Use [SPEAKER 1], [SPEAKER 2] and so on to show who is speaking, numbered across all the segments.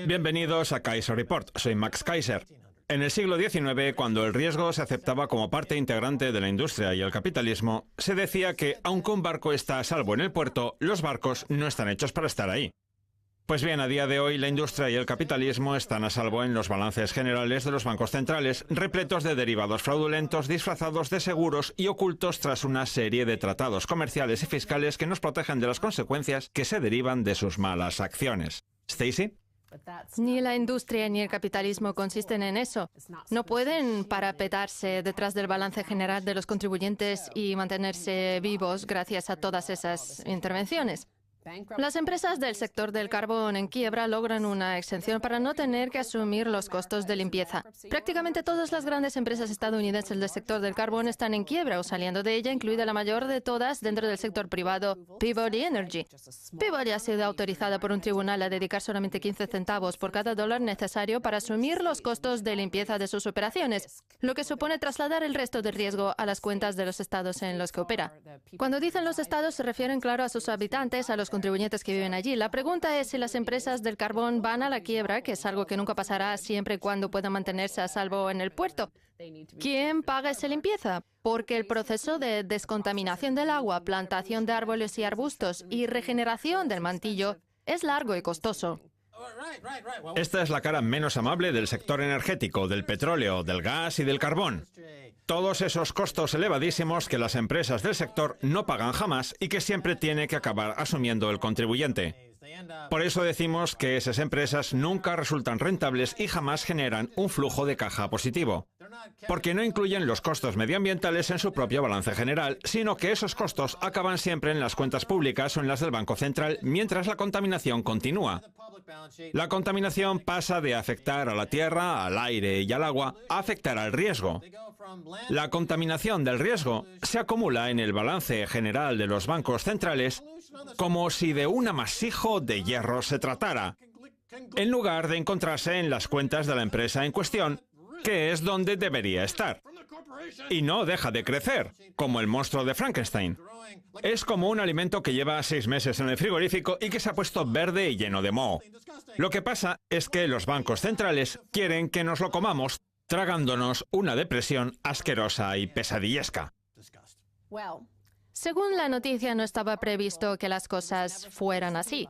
[SPEAKER 1] Bienvenidos a Kaiser Report. Soy Max Kaiser. En el siglo XIX, cuando el riesgo se aceptaba como parte integrante de la industria y el capitalismo, se decía que, aunque un barco está a salvo en el puerto, los barcos no están hechos para estar ahí. Pues bien, a día de hoy, la industria y el capitalismo están a salvo en los balances generales de los bancos centrales, repletos de derivados fraudulentos, disfrazados de seguros y ocultos tras una serie de tratados comerciales y fiscales que nos protegen de las consecuencias que se derivan de sus malas acciones. ¿Stacy?
[SPEAKER 2] Ni la industria ni el capitalismo consisten en eso. No pueden parapetarse detrás del balance general de los contribuyentes y mantenerse vivos gracias a todas esas intervenciones. Las empresas del sector del carbón en quiebra logran una exención para no tener que asumir los costos de limpieza. Prácticamente todas las grandes empresas estadounidenses del sector del carbón están en quiebra o saliendo de ella, incluida la mayor de todas dentro del sector privado, Peabody Energy. Peabody ha sido autorizada por un tribunal a dedicar solamente 15 centavos por cada dólar necesario para asumir los costos de limpieza de sus operaciones, lo que supone trasladar el resto del riesgo a las cuentas de los estados en los que opera. Cuando dicen los estados, se refieren, claro, a sus habitantes, a los contribuyentes que viven allí. La pregunta es si las empresas del carbón van a la quiebra, que es algo que nunca pasará siempre y cuando puedan mantenerse a salvo en el puerto. ¿Quién paga esa limpieza? Porque el proceso de descontaminación del agua, plantación de árboles y arbustos y regeneración del mantillo es largo y costoso.
[SPEAKER 1] Esta es la cara menos amable del sector energético, del petróleo, del gas y del carbón. Todos esos costos elevadísimos que las empresas del sector no pagan jamás y que siempre tiene que acabar asumiendo el contribuyente. Por eso decimos que esas empresas nunca resultan rentables y jamás generan un flujo de caja positivo, porque no incluyen los costos medioambientales en su propio balance general, sino que esos costos acaban siempre en las cuentas públicas o en las del Banco Central mientras la contaminación continúa. La contaminación pasa de afectar a la tierra, al aire y al agua a afectar al riesgo. La contaminación del riesgo se acumula en el balance general de los bancos centrales como si de un amasijo de hierro se tratara, en lugar de encontrarse en las cuentas de la empresa en cuestión, que es donde debería estar. Y no deja de crecer, como el monstruo de Frankenstein. Es como un alimento que lleva 6 meses en el frigorífico y que se ha puesto verde y lleno de moho. Lo que pasa es que los bancos centrales quieren que nos lo comamos, tragándonos una depresión asquerosa y pesadillesca.
[SPEAKER 2] Según la noticia, no estaba previsto que las cosas fueran así.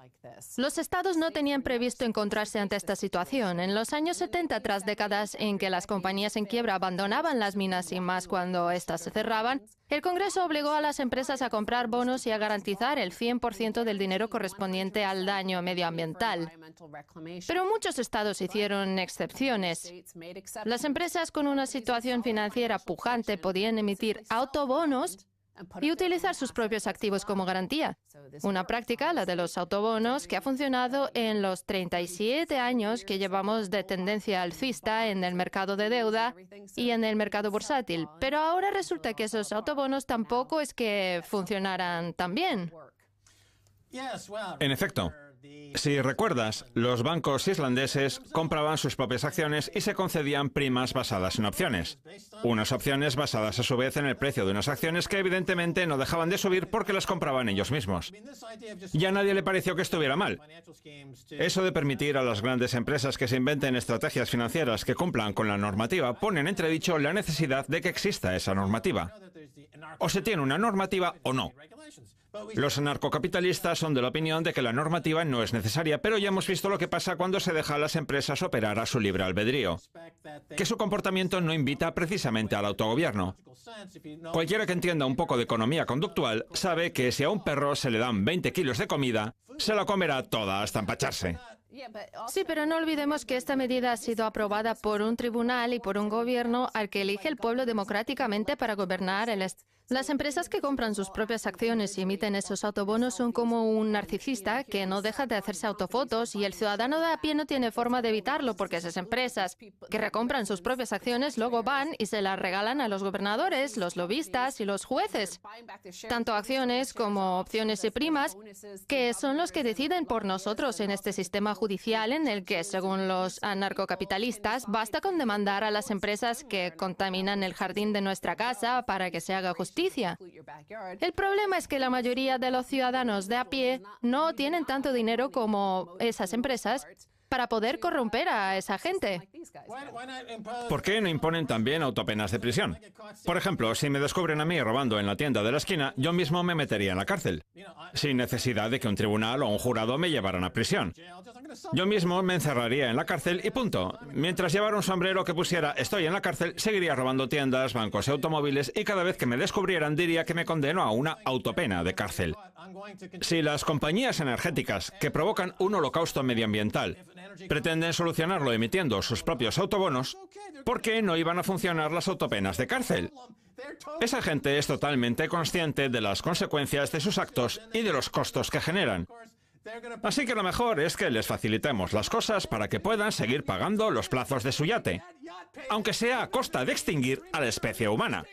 [SPEAKER 2] Los estados no tenían previsto encontrarse ante esta situación. En los años 70, tras décadas en que las compañías en quiebra abandonaban las minas y más cuando éstas se cerraban, el Congreso obligó a las empresas a comprar bonos y a garantizar el 100% del dinero correspondiente al daño medioambiental. Pero muchos estados hicieron excepciones. Las empresas con una situación financiera pujante podían emitir autobonos y utilizar sus propios activos como garantía. Una práctica, la de los autobonos, que ha funcionado en los 37 años que llevamos de tendencia alcista en el mercado de deuda y en el mercado bursátil. Pero ahora resulta que esos autobonos tampoco es que funcionaran tan bien.
[SPEAKER 1] En efecto, si recuerdas, los bancos islandeses compraban sus propias acciones y se concedían primas basadas en opciones. Unas opciones basadas a su vez en el precio de unas acciones que evidentemente no dejaban de subir porque las compraban ellos mismos. Y a nadie le pareció que estuviera mal. Eso de permitir a las grandes empresas que se inventen estrategias financieras que cumplan con la normativa pone en entredicho la necesidad de que exista esa normativa. O se tiene una normativa o no. Los anarcocapitalistas son de la opinión de que la normativa no es necesaria, pero ya hemos visto lo que pasa cuando se deja a las empresas operar a su libre albedrío, que su comportamiento no invita precisamente al autogobierno. Cualquiera que entienda un poco de economía conductual sabe que si a un perro se le dan 20 kilos de comida, se la comerá toda hasta empacharse.
[SPEAKER 2] Sí, pero no olvidemos que esta medida ha sido aprobada por un tribunal y por un gobierno al que elige el pueblo democráticamente para gobernar el Las empresas que compran sus propias acciones y emiten esos autobonos son como un narcisista que no deja de hacerse autofotos y el ciudadano de a pie no tiene forma de evitarlo porque esas empresas que recompran sus propias acciones luego van y se las regalan a los gobernadores, los lobistas y los jueces. Tanto acciones como opciones y primas, que son los que deciden por nosotros en este sistema judicial en el que, según los anarcocapitalistas, basta con demandar a las empresas que contaminan el jardín de nuestra casa para que se haga justicia. El problema es que la mayoría de los ciudadanos de a pie no tienen tanto dinero como esas empresas para poder corromper a esa gente.
[SPEAKER 1] ¿Por qué no imponen también autopenas de prisión? Por ejemplo, si me descubren a mí robando en la tienda de la esquina, yo mismo me metería en la cárcel, sin necesidad de que un tribunal o un jurado me llevaran a prisión. Yo mismo me encerraría en la cárcel y punto. Mientras llevara un sombrero que pusiera "estoy en la cárcel", seguiría robando tiendas, bancos y automóviles y cada vez que me descubrieran diría que me condeno a una autopena de cárcel. Si las compañías energéticas que provocan un holocausto medioambiental pretenden solucionarlo emitiendo sus propios autobonos, ¿por qué no iban a funcionar las autopenas de cárcel? Esa gente es totalmente consciente de las consecuencias de sus actos y de los costos que generan. Así que lo mejor es que les facilitemos las cosas para que puedan seguir pagando los plazos de su yate, aunque sea a costa de extinguir a la especie humana.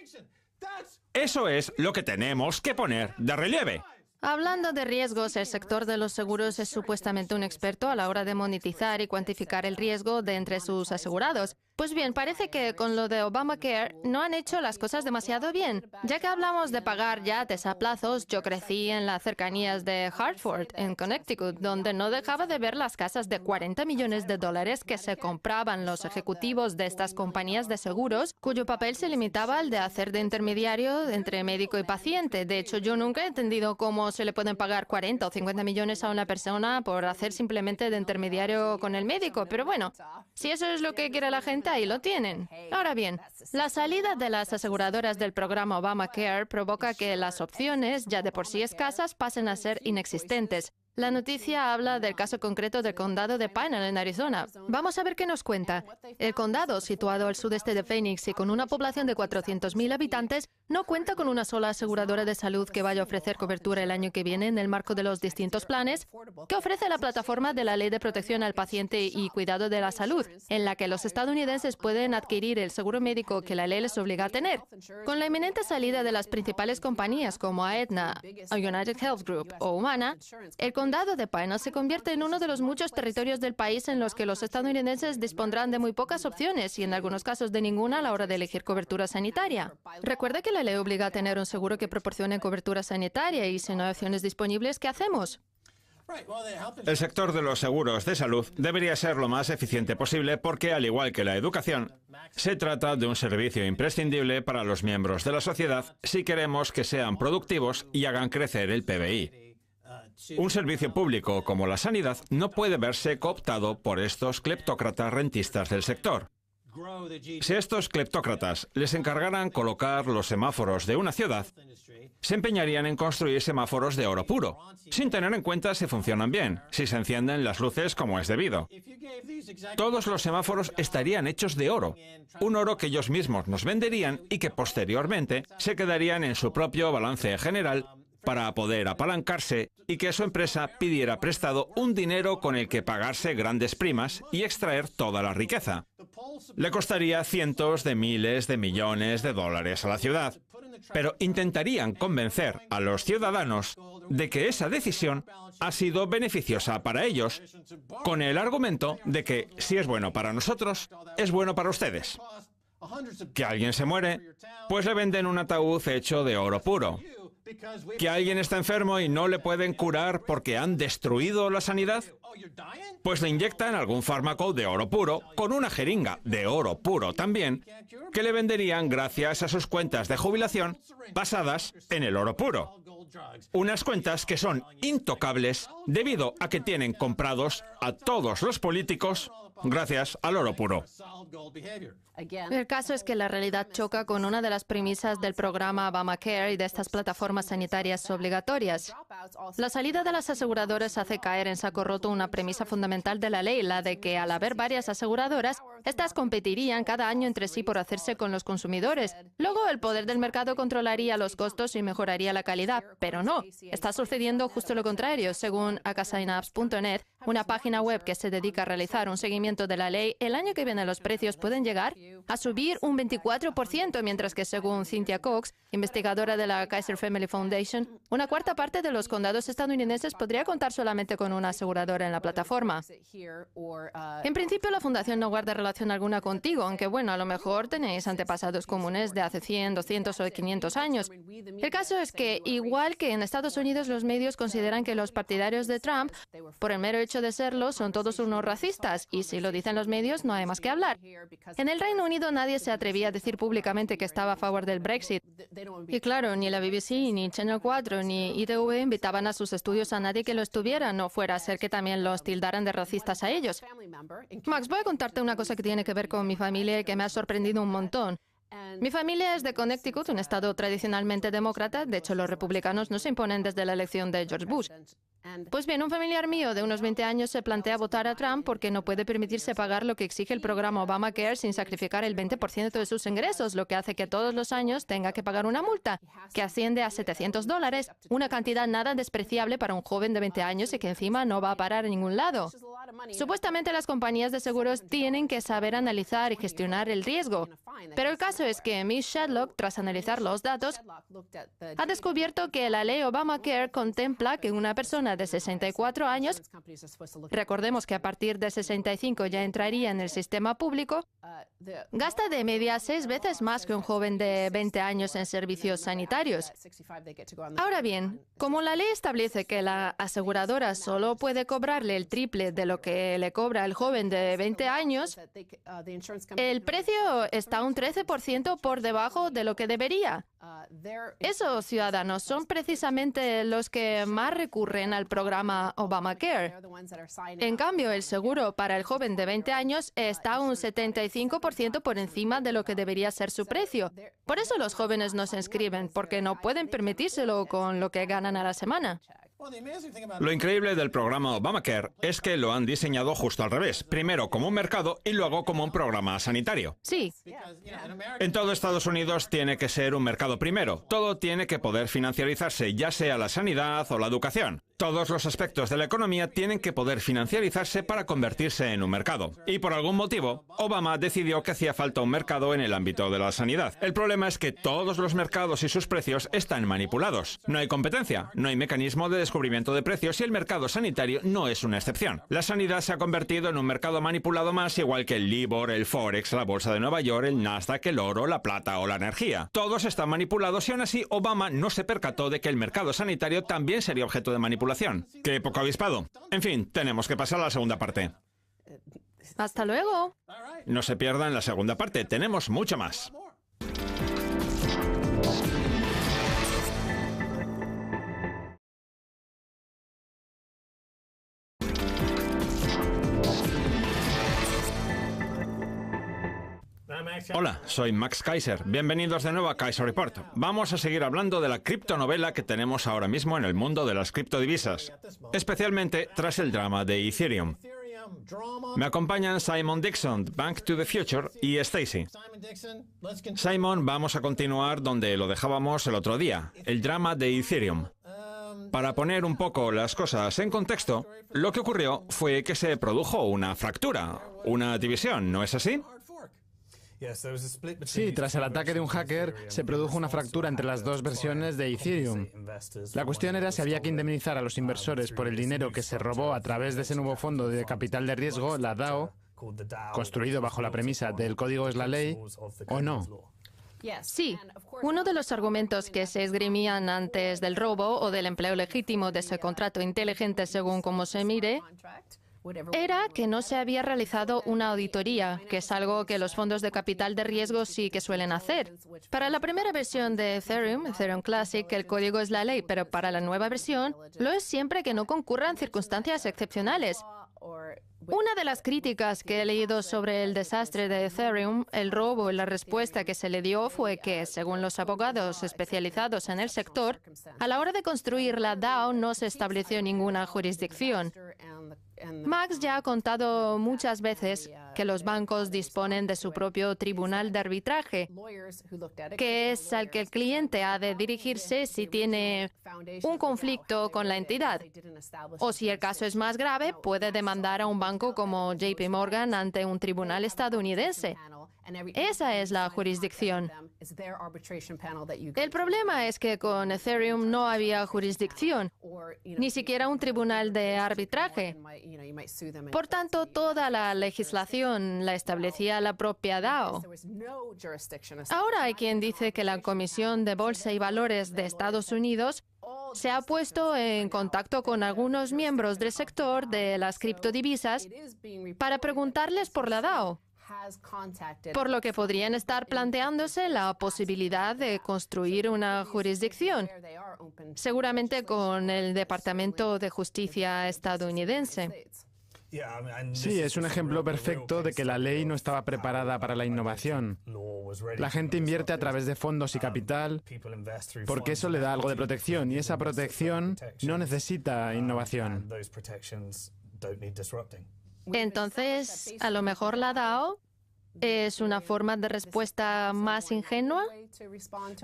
[SPEAKER 1] Eso es lo que tenemos que poner de relieve.
[SPEAKER 2] Hablando de riesgos, el sector de los seguros es supuestamente un experto a la hora de monetizar y cuantificar el riesgo de entre sus asegurados. Pues bien, parece que con lo de Obamacare no han hecho las cosas demasiado bien. Ya que hablamos de pagar yates a plazos, yo crecí en las cercanías de Hartford, en Connecticut, donde no dejaba de ver las casas de 40 millones de dólares que se compraban los ejecutivos de estas compañías de seguros, cuyo papel se limitaba al de hacer de intermediario entre médico y paciente. De hecho, yo nunca he entendido cómo se le pueden pagar 40 o 50 millones a una persona por hacer simplemente de intermediario con el médico. Pero bueno, si eso es lo que quiere la gente, ahí lo tienen. Ahora bien, la salida de las aseguradoras del programa Obamacare provoca que las opciones, ya de por sí escasas, pasen a ser inexistentes. La noticia habla del caso concreto del condado de Pinal, en Arizona. Vamos a ver qué nos cuenta. El condado, situado al sudeste de Phoenix y con una población de 400.000 habitantes, no cuenta con una sola aseguradora de salud que vaya a ofrecer cobertura el año que viene en el marco de los distintos planes que ofrece la plataforma de la Ley de Protección al Paciente y Cuidado de la Salud, en la que los estadounidenses pueden adquirir el seguro médico que la ley les obliga a tener. Con la inminente salida de las principales compañías como Aetna, United Health Group o Humana, el condado de Pinal se convierte en uno de los muchos territorios del país en los que los estadounidenses dispondrán de muy pocas opciones y en algunos casos de ninguna a la hora de elegir cobertura sanitaria. Recuerda que la ley obliga a tener un seguro que proporcione cobertura sanitaria y si no hay opciones disponibles, ¿qué hacemos?
[SPEAKER 1] El sector de los seguros de salud debería ser lo más eficiente posible porque, al igual que la educación, se trata de un servicio imprescindible para los miembros de la sociedad si queremos que sean productivos y hagan crecer el PBI. Un servicio público como la sanidad no puede verse cooptado por estos cleptócratas rentistas del sector. Si a estos cleptócratas les encargaran colocar los semáforos de una ciudad, se empeñarían en construir semáforos de oro puro, sin tener en cuenta si funcionan bien, si se encienden las luces como es debido. Todos los semáforos estarían hechos de oro, un oro que ellos mismos nos venderían y que posteriormente se quedarían en su propio balance general para poder apalancarse y que su empresa pidiera prestado un dinero con el que pagarse grandes primas y extraer toda la riqueza. Le costaría cientos de miles de millones de dólares a la ciudad, pero intentarían convencer a los ciudadanos de que esa decisión ha sido beneficiosa para ellos, con el argumento de que si es bueno para nosotros, es bueno para ustedes. Que alguien se muere, pues le venden un ataúd hecho de oro puro. ¿Que alguien está enfermo y no le pueden curar porque han destruido la sanidad? Pues le inyectan algún fármaco de oro puro, con una jeringa de oro puro también, que le venderían gracias a sus cuentas de jubilación basadas en el oro puro. Unas cuentas que son intocables debido a que tienen comprados a todos los políticos gracias al oro puro.
[SPEAKER 2] El caso es que la realidad choca con una de las premisas del programa Obamacare y de estas plataformas sanitarias obligatorias. La salida de las aseguradoras hace caer en saco roto una premisa fundamental de la ley, la de que al haber varias aseguradoras, estas competirían cada año entre sí por hacerse con los consumidores. Luego, el poder del mercado controlaría los costos y mejoraría la calidad, pero no. Está sucediendo justo lo contrario. Según akasignups.net, una página web que se dedica a realizar un seguimiento de la ley, el año que viene los precios pueden llegar a subir un 24%, mientras que según Cynthia Cox, investigadora de la Kaiser Family Foundation, una cuarta parte de los condados estadounidenses podría contar solamente con una aseguradora en la plataforma. En principio, la fundación no guarda relación alguna contigo, aunque bueno, a lo mejor tenéis antepasados comunes de hace 100, 200 o 500 años. El caso es que, igual que en Estados Unidos, los medios consideran que los partidarios de Trump, por el mero hecho de serlo, son todos unos racistas, y si lo dicen los medios, no hay más que hablar. En el Reino Unido nadie se atrevía a decir públicamente que estaba a favor del Brexit. Y claro, ni la BBC, ni Channel 4, ni ITV invitaban a sus estudios a nadie que lo estuviera, no fuera a ser que también los tildaran de racistas a ellos. Max, voy a contarte una cosa que tiene que ver con mi familia y que me ha sorprendido un montón. Mi familia es de Connecticut, un estado tradicionalmente demócrata. De hecho, los republicanos no se imponen desde la elección de George Bush. Pues bien, un familiar mío de unos 20 años se plantea votar a Trump porque no puede permitirse pagar lo que exige el programa Obamacare sin sacrificar el 20% de sus ingresos, lo que hace que todos los años tenga que pagar una multa, que asciende a $700, una cantidad nada despreciable para un joven de 20 años y que encima no va a parar a ningún lado. Supuestamente las compañías de seguros tienen que saber analizar y gestionar el riesgo, pero el caso es que Miss Shadlock, tras analizar los datos, ha descubierto que la ley Obamacare contempla que una persona de 64 años, recordemos que a partir de 65 ya entraría en el sistema público, gasta de media 6 veces más que un joven de 20 años en servicios sanitarios. Ahora bien, como la ley establece que la aseguradora solo puede cobrarle el triple de lo que le cobra el joven de 20 años, el precio está un 13% por debajo de lo que debería. Esos ciudadanos son precisamente los que más recurren al programa Obamacare. En cambio, el seguro para el joven de 20 años está un 75% por encima de lo que debería ser su precio. Por eso los jóvenes no se inscriben, porque no pueden permitírselo con lo que ganan a la semana.
[SPEAKER 1] Lo increíble del programa Obamacare es que lo han diseñado justo al revés. Primero como un mercado y luego como un programa sanitario.
[SPEAKER 2] Sí.
[SPEAKER 1] En todo Estados Unidos tiene que ser un mercado primero. Todo tiene que poder financiarizarse, ya sea la sanidad o la educación. Todos los aspectos de la economía tienen que poder financiarizarse para convertirse en un mercado. Y por algún motivo, Obama decidió que hacía falta un mercado en el ámbito de la sanidad. El problema es que todos los mercados y sus precios están manipulados. No hay competencia, no hay mecanismo de descubrimiento de precios y el mercado sanitario no es una excepción. La sanidad se ha convertido en un mercado manipulado más, igual que el LIBOR, el Forex, la Bolsa de Nueva York, el Nasdaq, el oro, la plata o la energía. Todos están manipulados y aún así Obama no se percató de que el mercado sanitario también sería objeto de manipulación. ¡Qué poco avispado! En fin, tenemos que pasar a la segunda parte.
[SPEAKER 2] Hasta luego.
[SPEAKER 1] No se pierdan la segunda parte, tenemos mucho más. Hola, soy Max Kaiser. Bienvenidos de nuevo a Kaiser Report. Vamos a seguir hablando de la criptonovela que tenemos ahora mismo en el mundo de las criptodivisas, especialmente tras el drama de Ethereum. Me acompañan Simon Dixon, Bank to the Future, y Stacy. Simon, vamos a continuar donde lo dejábamos el otro día, el drama de Ethereum. Para poner un poco las cosas en contexto, lo que ocurrió fue que se produjo una fractura, una división, ¿no es así?
[SPEAKER 3] Sí, tras el ataque de un hacker, se produjo una fractura entre las dos versiones de Ethereum. La cuestión era si había que indemnizar a los inversores por el dinero que se robó a través de ese nuevo fondo de capital de riesgo, la DAO, construido bajo la premisa de el código es la ley, o no.
[SPEAKER 2] Sí, uno de los argumentos que se esgrimían antes del robo o del empleo legítimo de ese contrato inteligente según cómo se mire, era que no se había realizado una auditoría, que es algo que los fondos de capital de riesgo sí que suelen hacer. Para la primera versión de Ethereum, Ethereum Classic, el código es la ley, pero para la nueva versión lo es siempre que no concurran circunstancias excepcionales. Una de las críticas que he leído sobre el desastre de Ethereum, el robo y la respuesta que se le dio fue que, según los abogados especializados en el sector, a la hora de construir la DAO no se estableció ninguna jurisdicción. Max ya ha contado muchas veces que los bancos disponen de su propio tribunal de arbitraje, que es al que el cliente ha de dirigirse si tiene un conflicto con la entidad. O si el caso es más grave, puede demandar a un banco como JP Morgan ante un tribunal estadounidense. Esa es la jurisdicción. El problema es que con Ethereum no había jurisdicción, ni siquiera un tribunal de arbitraje. Por tanto, toda la legislación la establecía la propia DAO. Ahora hay quien dice que la Comisión de Bolsa y Valores de Estados Unidos se ha puesto en contacto con algunos miembros del sector de las criptodivisas para preguntarles por la DAO, por lo que podrían estar planteándose la posibilidad de construir una jurisdicción, seguramente con el Departamento de Justicia estadounidense.
[SPEAKER 3] Sí, es un ejemplo perfecto de que la ley no estaba preparada para la innovación. La gente invierte a través de fondos y capital porque eso le da algo de protección y esa protección no necesita innovación.
[SPEAKER 2] Entonces, a lo mejor la DAO es una forma de respuesta más ingenua.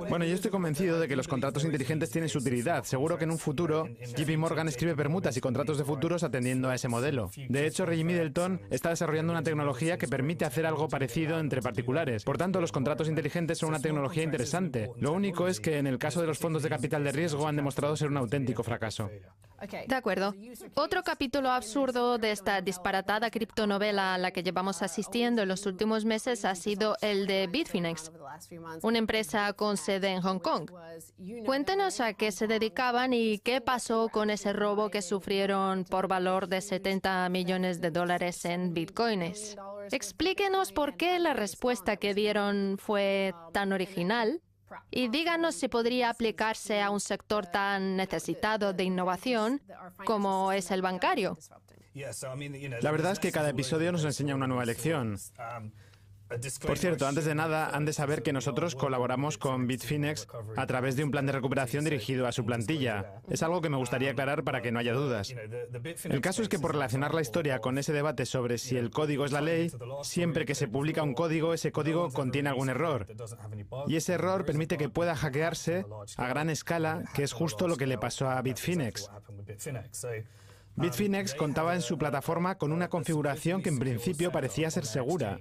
[SPEAKER 3] Bueno, yo estoy convencido de que los contratos inteligentes tienen su utilidad. Seguro que en un futuro JP Morgan escribe permutas y contratos de futuros atendiendo a ese modelo. De hecho, Reggie Middleton está desarrollando una tecnología que permite hacer algo parecido entre particulares. Por tanto, los contratos inteligentes son una tecnología interesante. Lo único es que en el caso de los fondos de capital de riesgo han demostrado ser un auténtico fracaso.
[SPEAKER 2] De acuerdo. Otro capítulo absurdo de esta disparatada criptonovela a la que llevamos asistiendo en los últimos meses ha sido el de Bitfinex, una empresa con sede en Hong Kong. Cuéntenos a qué se dedicaban y qué pasó con ese robo que sufrieron por valor de 70 millones de dólares en bitcoins. Explíquenos por qué la respuesta que dieron fue tan original. Y díganos si podría aplicarse a un sector tan necesitado de innovación como es el bancario.
[SPEAKER 3] La verdad es que cada episodio nos enseña una nueva lección. Por cierto, antes de nada, han de saber que nosotros colaboramos con Bitfinex a través de un plan de recuperación dirigido a su plantilla. Es algo que me gustaría aclarar para que no haya dudas. El caso es que por relacionar la historia con ese debate sobre si el código es la ley, siempre que se publica un código, ese código contiene algún error. Y ese error permite que pueda hackearse a gran escala, que es justo lo que le pasó a Bitfinex. Bitfinex contaba en su plataforma con una configuración que en principio parecía ser segura,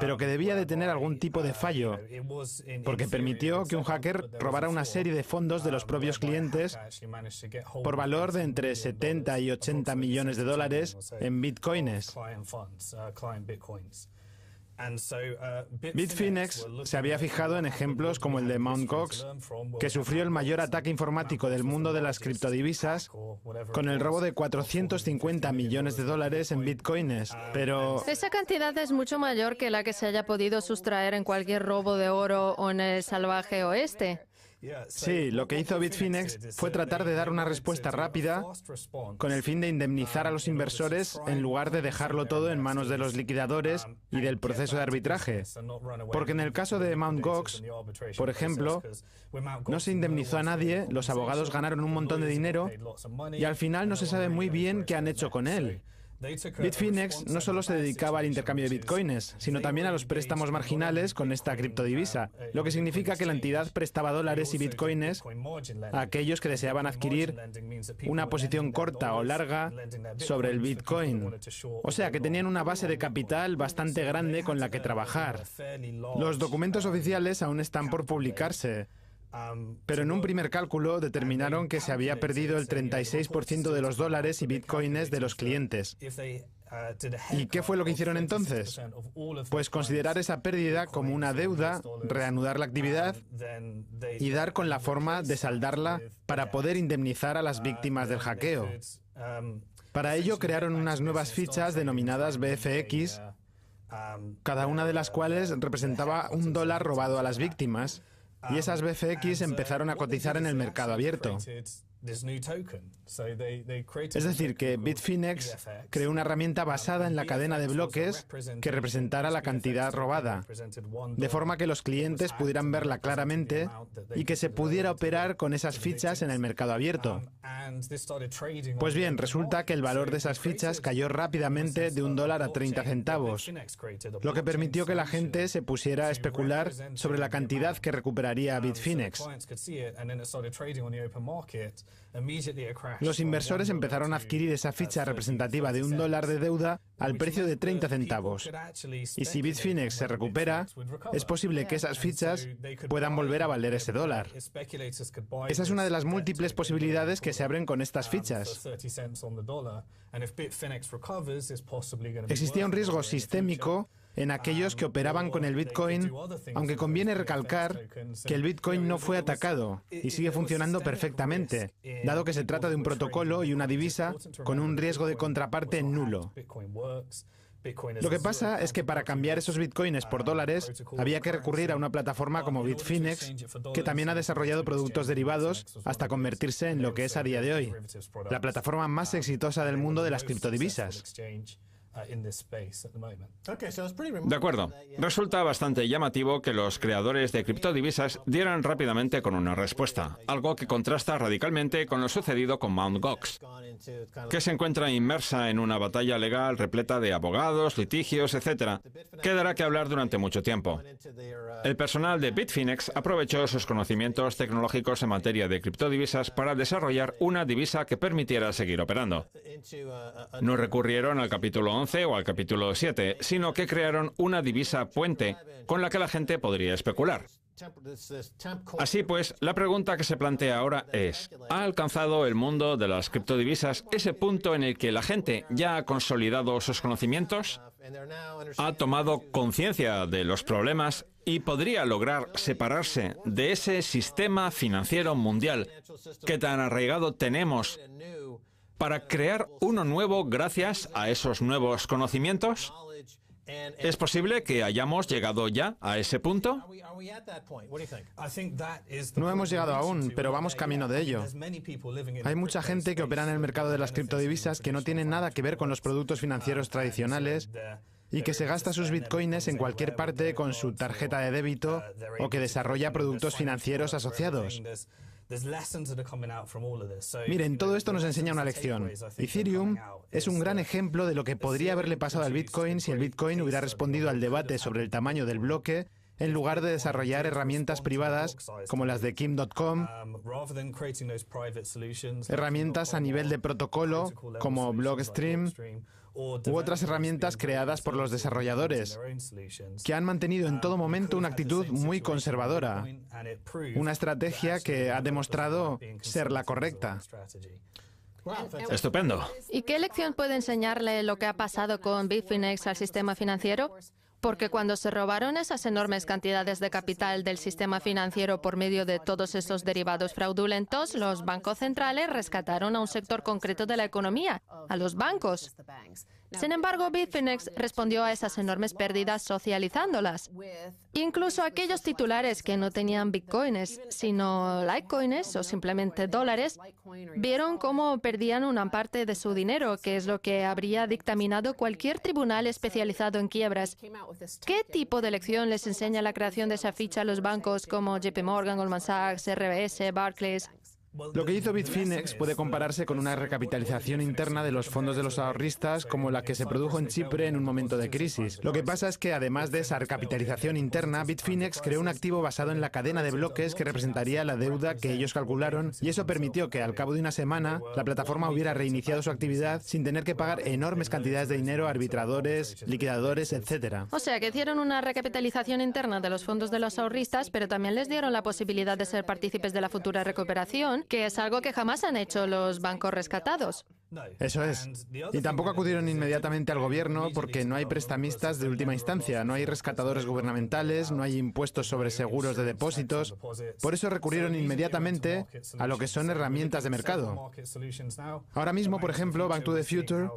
[SPEAKER 3] pero que debía de tener algún tipo de fallo, porque permitió que un hacker robara una serie de fondos de los propios clientes por valor de entre 70 y 80 millones de dólares en bitcoins. Bitfinex se había fijado en ejemplos como el de Mt. Gox, que sufrió el mayor ataque informático del mundo de las criptodivisas, con el robo de 450 millones de dólares en bitcoins. Pero
[SPEAKER 2] esa cantidad es mucho mayor que la que se haya podido sustraer en cualquier robo de oro o en el salvaje oeste.
[SPEAKER 3] sí, lo que hizo Bitfinex fue tratar de dar una respuesta rápida con el fin de indemnizar a los inversores en lugar de dejarlo todo en manos de los liquidadores y del proceso de arbitraje. Porque en el caso de Mt. Gox, por ejemplo, no se indemnizó a nadie, los abogados ganaron un montón de dinero y al final no se sabe muy bien qué han hecho con él. Bitfinex no solo se dedicaba al intercambio de bitcoins, sino también a los préstamos marginales con esta criptodivisa, lo que significa que la entidad prestaba dólares y bitcoins a aquellos que deseaban adquirir una posición corta o larga sobre el bitcoin. O sea que tenían una base de capital bastante grande con la que trabajar. Los documentos oficiales aún están por publicarse, pero en un primer cálculo determinaron que se había perdido el 36% de los dólares y bitcoins de los clientes. ¿Y qué fue lo que hicieron entonces? Pues considerar esa pérdida como una deuda, reanudar la actividad y dar con la forma de saldarla para poder indemnizar a las víctimas del hackeo. Para ello crearon unas nuevas fichas denominadas BFX, cada una de las cuales representaba un dólar robado a las víctimas. Y esas BFX empezaron a cotizar en el mercado abierto. Es decir, que Bitfinex creó una herramienta basada en la cadena de bloques que representara la cantidad robada, de forma que los clientes pudieran verla claramente y que se pudiera operar con esas fichas en el mercado abierto. Pues bien, resulta que el valor de esas fichas cayó rápidamente de $1 a 30 centavos, lo que permitió que la gente se pusiera a especular sobre la cantidad que recuperaría Bitfinex. Los inversores empezaron a adquirir esa ficha representativa de $1 de deuda al precio de 30 centavos. Y si Bitfinex se recupera, es posible que esas fichas puedan volver a valer ese dólar. Esa es una de las múltiples posibilidades que se abren con estas fichas. Existía un riesgo sistémico en aquellos que operaban con el Bitcoin, aunque conviene recalcar que el Bitcoin no fue atacado y sigue funcionando perfectamente, dado que se trata de un protocolo y una divisa con un riesgo de contraparte nulo. Lo que pasa es que para cambiar esos bitcoins por dólares había que recurrir a una plataforma como Bitfinex, que también ha desarrollado productos derivados hasta convertirse en lo que es a día de hoy, la plataforma más exitosa del mundo de las criptodivisas.
[SPEAKER 1] De acuerdo. Resulta bastante llamativo que los creadores de criptodivisas dieran rápidamente con una respuesta, algo que contrasta radicalmente con lo sucedido con Mt. Gox, que se encuentra inmersa en una batalla legal repleta de abogados, litigios, etc., que dará que hablar durante mucho tiempo. El personal de Bitfinex aprovechó sus conocimientos tecnológicos en materia de criptodivisas para desarrollar una divisa que permitiera seguir operando. No recurrieron al capítulo 11 o al capítulo 7, sino que crearon una divisa puente con la que la gente podría especular. Así pues, la pregunta que se plantea ahora es, ¿ha alcanzado el mundo de las criptodivisas ese punto en el que la gente ya ha consolidado sus conocimientos? ¿Ha tomado conciencia de los problemas y podría lograr separarse de ese sistema financiero mundial que tan arraigado tenemos para crear uno nuevo gracias a esos nuevos conocimientos? ¿Es posible que hayamos llegado ya a ese punto?
[SPEAKER 3] No hemos llegado aún, pero vamos camino de ello. Hay mucha gente que opera en el mercado de las criptodivisas que no tiene nada que ver con los productos financieros tradicionales y que se gasta sus bitcoins en cualquier parte con su tarjeta de débito o que desarrolla productos financieros asociados. Miren, todo esto nos enseña una lección. Ethereum es un gran ejemplo de lo que podría haberle pasado al Bitcoin si el Bitcoin hubiera respondido al debate sobre el tamaño del bloque en lugar de desarrollar herramientas privadas como las de Kim.com, herramientas a nivel de protocolo como Blockstream u otras herramientas creadas por los desarrolladores, que han mantenido en todo momento una actitud muy conservadora, una estrategia que ha demostrado ser la correcta.
[SPEAKER 1] Estupendo.
[SPEAKER 2] ¿Y qué lección puede enseñarle lo que ha pasado con Bitfinex al sistema financiero? Porque cuando se robaron esas enormes cantidades de capital del sistema financiero por medio de todos esos derivados fraudulentos, los bancos centrales rescataron a un sector concreto de la economía, a los bancos. Sin embargo, Bitfinex respondió a esas enormes pérdidas socializándolas. Incluso aquellos titulares que no tenían bitcoins, sino litecoins o simplemente dólares, vieron cómo perdían una parte de su dinero, que es lo que habría dictaminado cualquier tribunal especializado en quiebras. ¿Qué tipo de lección les enseña la creación de esa ficha a los bancos como JP Morgan, Goldman Sachs, RBS, Barclays?
[SPEAKER 3] Lo que hizo Bitfinex puede compararse con una recapitalización interna de los fondos de los ahorristas como la que se produjo en Chipre en un momento de crisis. Lo que pasa es que además de esa recapitalización interna, Bitfinex creó un activo basado en la cadena de bloques que representaría la deuda que ellos calcularon y eso permitió que al cabo de una semana la plataforma hubiera reiniciado su actividad sin tener que pagar enormes cantidades de dinero a arbitradores, liquidadores, etc.
[SPEAKER 2] O sea, que hicieron una recapitalización interna de los fondos de los ahorristas, pero también les dieron la posibilidad de ser partícipes de la futura recuperación, que es algo que jamás han hecho los bancos rescatados.
[SPEAKER 3] Eso es. Y tampoco acudieron inmediatamente al gobierno porque no hay prestamistas de última instancia, no hay rescatadores gubernamentales, no hay impuestos sobre seguros de depósitos. Por eso recurrieron inmediatamente a lo que son herramientas de mercado. Ahora mismo, por ejemplo, Bank to the Future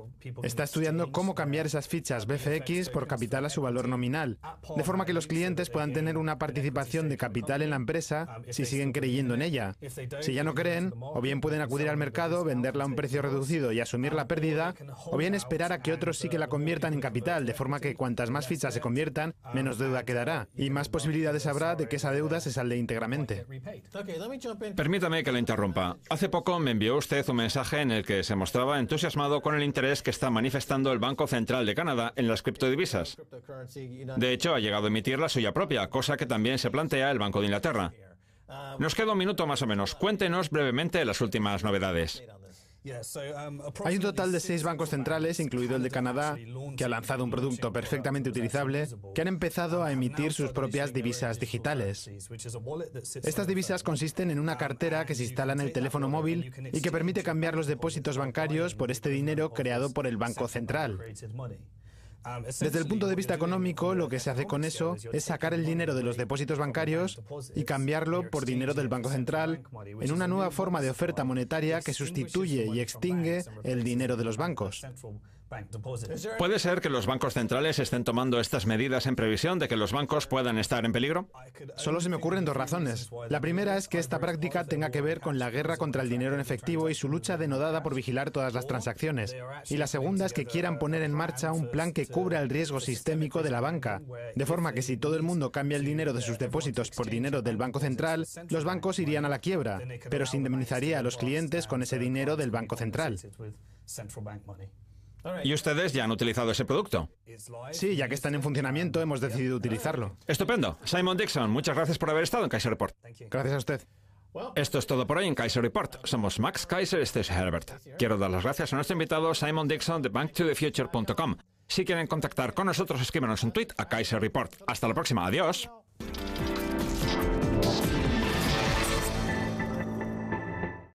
[SPEAKER 3] está estudiando cómo cambiar esas fichas BFX por capital a su valor nominal, de forma que los clientes puedan tener una participación de capital en la empresa si siguen creyendo en ella. Si ya no creen, o bien pueden acudir al mercado, venderla a un precio reducido y asumir la pérdida, o bien esperar a que otros sí que la conviertan en capital, de forma que cuantas más fichas se conviertan, menos deuda quedará, y más posibilidades habrá de que esa deuda se salde íntegramente.
[SPEAKER 1] Permítame que la interrumpa. Hace poco me envió usted un mensaje en el que se mostraba entusiasmado con el interés que está manifestando el Banco Central de Canadá en las criptodivisas. De hecho, ha llegado a emitir la suya propia, cosa que también se plantea el Banco de Inglaterra. Nos queda un minuto más o menos. Cuéntenos brevemente las últimas novedades.
[SPEAKER 3] Hay un total de 6 bancos centrales, incluido el de Canadá, que ha lanzado un producto perfectamente utilizable, que han empezado a emitir sus propias divisas digitales. Estas divisas consisten en una cartera que se instala en el teléfono móvil y que permite cambiar los depósitos bancarios por este dinero creado por el Banco Central. Desde el punto de vista económico, lo que se hace con eso es sacar el dinero de los depósitos bancarios y cambiarlo por dinero del Banco Central en una nueva forma de oferta monetaria que sustituye y extingue el dinero de los bancos.
[SPEAKER 1] ¿Puede ser que los bancos centrales estén tomando estas medidas en previsión de que los bancos puedan estar en peligro?
[SPEAKER 3] Solo se me ocurren 2 razones. La primera es que esta práctica tenga que ver con la guerra contra el dinero en efectivo y su lucha denodada por vigilar todas las transacciones. Y la segunda es que quieran poner en marcha un plan que cubra el riesgo sistémico de la banca, de forma que si todo el mundo cambia el dinero de sus depósitos por dinero del Banco Central, los bancos irían a la quiebra, pero se indemnizaría a los clientes con ese dinero del Banco Central.
[SPEAKER 1] ¿Y ustedes ya han utilizado ese producto?
[SPEAKER 3] Sí, ya que están en funcionamiento, hemos decidido utilizarlo.
[SPEAKER 1] Estupendo. Simon Dixon, muchas gracias por haber estado en Kaiser Report.
[SPEAKER 3] Gracias a usted.
[SPEAKER 1] Esto es todo por hoy en Kaiser Report. Somos Max Kaiser, este es Herbert. Quiero dar las gracias a nuestro invitado Simon Dixon de banktothefuture.com. Si quieren contactar con nosotros, escríbanos un tweet a Kaiser Report. Hasta la próxima. Adiós.